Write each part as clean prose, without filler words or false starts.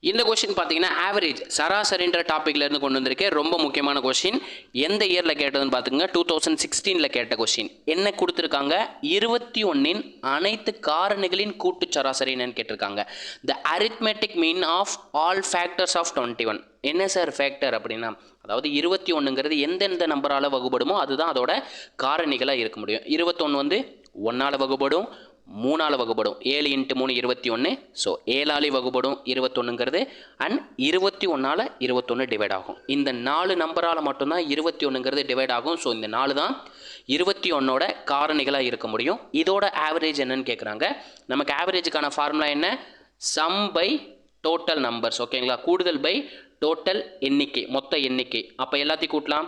இந்த கொஸ்டின் பார்த்தீங்கன்னா ஆவரேஜ் சராசரின்ற டாப்பிக்ல இருந்து கொண்டு வந்திருக்கேன். ரொம்ப முக்கியமான கொஸ்டின். எந்த இயரில் கேட்டதுன்னு பார்த்துங்க, 2016 கேட்ட கொஸ்டின். என்ன கொடுத்துருக்காங்க, 21 அனைத்து காரணிகளின் கூட்டு சராசரி என்னன்னு கேட்டிருக்காங்க. The arithmetic mean of all factors of 21. என்ன சார் ஃபேக்டர் அப்படின்னா, அதாவது 21ங்கிறது எந்தெந்த நம்பரால் வகுப்படுமோ அதுதான் அதோட காரணிகளாக இருக்க முடியும். 21 வந்து 1ஆல் வகுப்படும், 3ஆல் வகுப்படும். 7 × 3 21. ஸோ 7ஆல் வகுப்படும் 21ங்கிறது. அண்ட் 21ஆல் 21 டிவைட் ஆகும். இந்த 4 நம்பரால் மட்டும்தான் 21ங்கிறது டிவைட் ஆகும். ஸோ இந்த 4 தான் 21ஓட காரணிகளாக இருக்க முடியும். இதோட ஆவரேஜ் என்னன்னு கேட்குறாங்க. நமக்கு ஆவரேஜுக்கான ஃபார்முலா என்ன, சம் பை டோட்டல் நம்பர்ஸ். ஓகேங்களா, கூடுதல் பை டோட்டல் எண்ணிக்கை, மொத்த எண்ணிக்கை. அப்போ எல்லாத்தையும் கூட்டலாம்.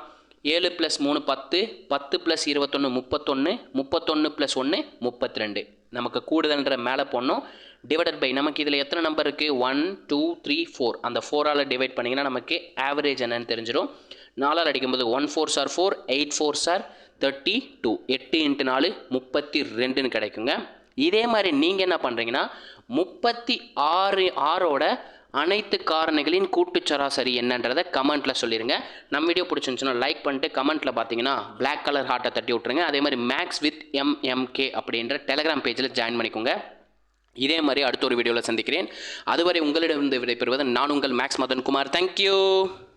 7 + 3 10, 10 + 21 31, 31 + 1 32. நமக்கு கூடுதல்ன்ற மேலே போடணும். டிவைடட் பை நமக்கு இதில் எத்தனை நம்பர் இருக்குது, 1 2 3 4. அந்த 4ஆல் டிவைட் பண்ணிங்கன்னா நமக்கு ஆவரேஜ் என்னன்னு தெரிஞ்சிடும். 4ஆல் அடிக்கும்போது 1 4s are 4, 8 4s are 32. 8 × 4 32ன்னு கிடைக்குங்க. இதே மாதிரி நீங்கள் என்ன பண்ணுறீங்கன்னா 36ஓட அனைத்து காரணிகளின் கூட்டு சராசரி என்னன்றதை கமெண்ட்டில் சொல்லிடுங்க. நம்ம வீடியோ பிடிச்சிருந்துச்சுன்னா லைக் பண்ணிட்டு கமெண்ட்டில் பார்த்தீங்கன்னா பிளாக் கலர் ஹார்ட்டை தட்டி விட்ருங்க. அதே மாதிரி மேக்ஸ் வித் MMK அப்படின்ற டெலிகிராம் பேஜில் ஜாயின் பண்ணிக்கோங்க. இதே மாதிரி அடுத்த ஒரு வீடியோவில் சந்திக்கிறேன். அதுவரை உங்களிடம் விடைபெறுவது நான் உங்கள் மேக்ஸ் மதன் குமார். தேங்க்யூ.